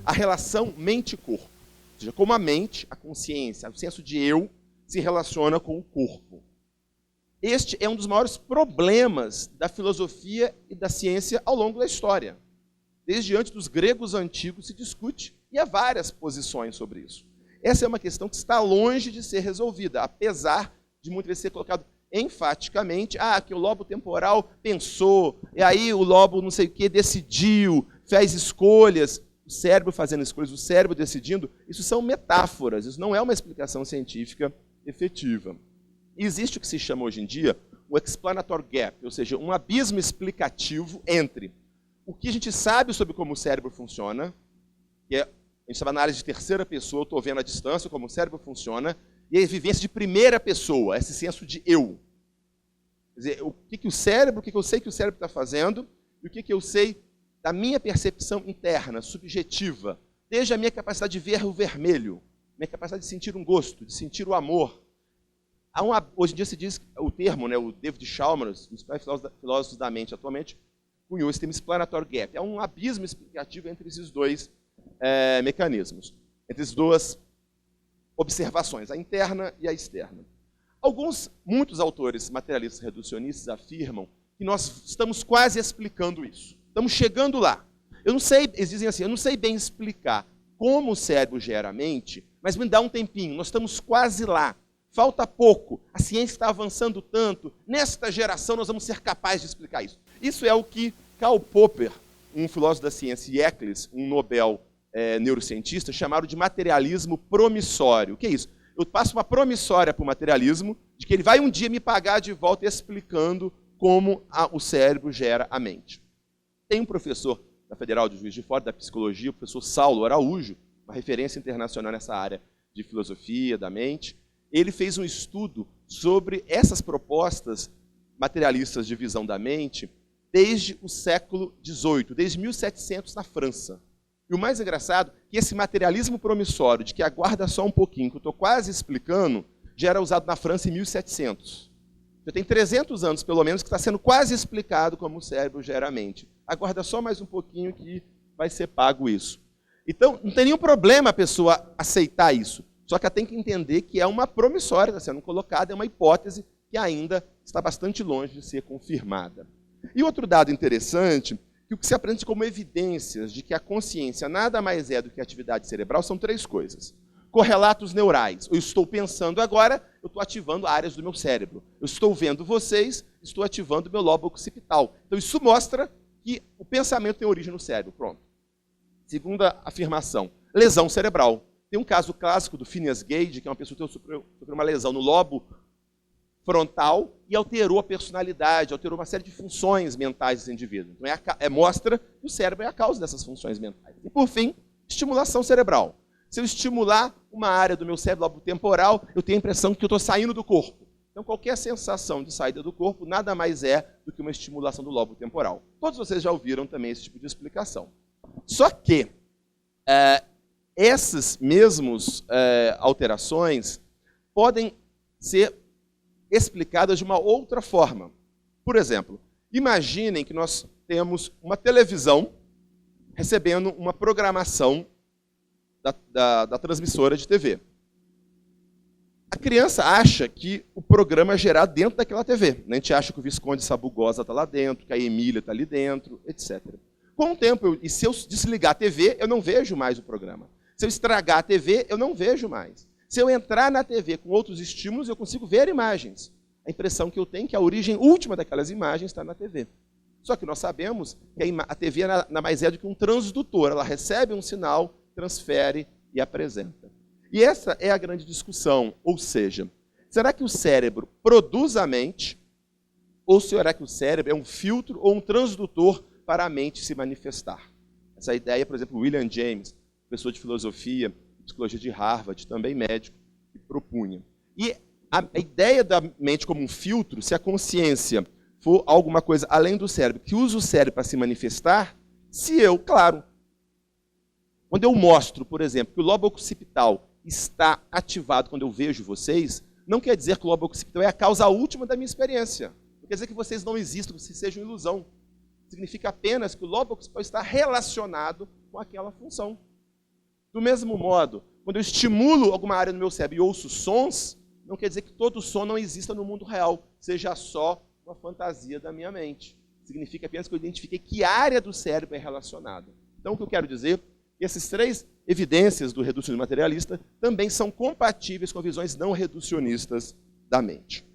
a relação mente-corpo. Ou seja, como a mente, a consciência, o senso de eu, se relaciona com o corpo. Este é um dos maiores problemas da filosofia e da ciência ao longo da história. Desde antes dos gregos antigos se discute, e há várias posições sobre isso. Essa é uma questão que está longe de ser resolvida, apesar de muitas vezes ser colocado enfaticamente, que o lobo temporal pensou, e aí o lobo não sei o que decidiu, fez escolhas, o cérebro fazendo escolhas, o cérebro decidindo, isso são metáforas, isso não é uma explicação científica efetiva. E existe o que se chama hoje em dia o explanatory gap, ou seja, um abismo explicativo entre o que a gente sabe sobre como o cérebro funciona, que é, a gente estava na análise de terceira pessoa, eu estou vendo à distância como o cérebro funciona, e a vivência de primeira pessoa, esse senso de eu. Quer dizer, o que o cérebro, o que eu sei que o cérebro está fazendo, e o que eu sei da minha percepção interna, subjetiva, desde a minha capacidade de ver o vermelho, minha capacidade de sentir um gosto, de sentir o amor. Hoje em dia se diz, o termo, né, o David Chalmers, um dos filósofos da mente atualmente, cunhou esse termo explanatory gap. É um abismo explicativo entre esses dois mecanismos, entre as duas observações, a interna e a externa. Muitos autores materialistas reducionistas afirmam que nós estamos quase explicando isso. Estamos chegando lá. Eu não sei, eles dizem assim, eu não sei bem explicar como o cérebro gera a mente, mas me dá um tempinho, nós estamos quase lá. Falta pouco, a ciência está avançando tanto, nesta geração nós vamos ser capazes de explicar isso. Isso é o que Karl Popper, um filósofo da ciência, e Eccles, um Nobel neurocientista, chamaram de materialismo promissório. O que é isso? Eu passo uma promissória para o materialismo, de que ele vai um dia me pagar de volta explicando como o cérebro gera a mente. Tem um professor da Federal de Juiz de Fora, da psicologia, o professor Saulo Araújo, uma referência internacional nessa área de filosofia da mente. Ele fez um estudo sobre essas propostas materialistas de visão da mente desde o século XVIII, desde 1700 na França. E o mais engraçado é que esse materialismo promissório, de que aguarda só um pouquinho, que eu estou quase explicando, já era usado na França em 1700. Já tem 300 anos, pelo menos, que está sendo quase explicado como o cérebro gera a mente. Aguarda só mais um pouquinho que vai ser pago isso. Então, não tem nenhum problema a pessoa aceitar isso. Só que ela tem que entender que é uma promissória, está sendo colocada, é uma hipótese que ainda está bastante longe de ser confirmada. E outro dado interessante, que o que se aprende como evidências de que a consciência nada mais é do que a atividade cerebral são três coisas. Correlatos neurais. Eu estou pensando agora, eu estou ativando áreas do meu cérebro. Eu estou vendo vocês, estou ativando o meu lobo occipital. Então isso mostra que o pensamento tem origem no cérebro. Pronto. Segunda afirmação, lesão cerebral. Tem um caso clássico do Phineas Gage, que é uma pessoa que sofreu uma lesão no lobo frontal e alterou a personalidade, alterou uma série de funções mentais desse indivíduo. Então mostra que o cérebro é a causa dessas funções mentais. E por fim, estimulação cerebral. Se eu estimular uma área do meu cérebro lobo temporal, eu tenho a impressão que eu estou saindo do corpo. Então qualquer sensação de saída do corpo nada mais é do que uma estimulação do lobo temporal. Todos vocês já ouviram também esse tipo de explicação. Só que essas mesmas alterações podem ser explicadas de uma outra forma. Por exemplo, imaginem que nós temos uma televisão recebendo uma programação da transmissora de TV. A criança acha que o programa é gerado dentro daquela TV. A gente acha que o Visconde Sabugosa está lá dentro, que a Emília está ali dentro, etc. Com o tempo, e se eu desligar a TV, eu não vejo mais o programa. Se eu estragar a TV, eu não vejo mais. Se eu entrar na TV com outros estímulos, eu consigo ver imagens. A impressão que eu tenho é que a origem última daquelas imagens está na TV. Só que nós sabemos que a TV nada mais é do que um transdutor. Ela recebe um sinal, transfere e apresenta. E essa é a grande discussão. Ou seja, será que o cérebro produz a mente? Ou será que o cérebro é um filtro ou um transdutor para a mente se manifestar? Essa ideia, por exemplo, William James, professor de filosofia, psicologia de Harvard, também médico, que propunha. E a ideia da mente como um filtro, se a consciência for alguma coisa além do cérebro, que usa o cérebro para se manifestar, se eu, claro, quando eu mostro, por exemplo, que o lobo occipital está ativado quando eu vejo vocês, não quer dizer que o lobo occipital é a causa última da minha experiência. Não quer dizer que vocês não existam, que vocês sejam ilusão. Significa apenas que o lobo occipital está relacionado com aquela função. Do mesmo modo, quando eu estimulo alguma área no meu cérebro e ouço sons, não quer dizer que todo som não exista no mundo real, seja só uma fantasia da minha mente. Significa apenas que eu identifiquei que área do cérebro é relacionada. Então, o que eu quero dizer é que essas três evidências do reducionismo materialista também são compatíveis com visões não reducionistas da mente.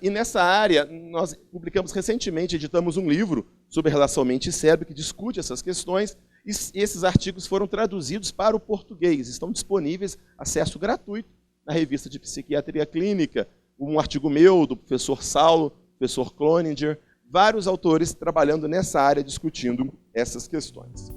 E nessa área, nós publicamos recentemente, editamos um livro sobre a relação mente e cérebro que discute essas questões, e esses artigos foram traduzidos para o português, estão disponíveis, acesso gratuito, na revista de Psiquiatria Clínica, um artigo meu, do professor Saulo, professor Cloninger, vários autores trabalhando nessa área, discutindo essas questões.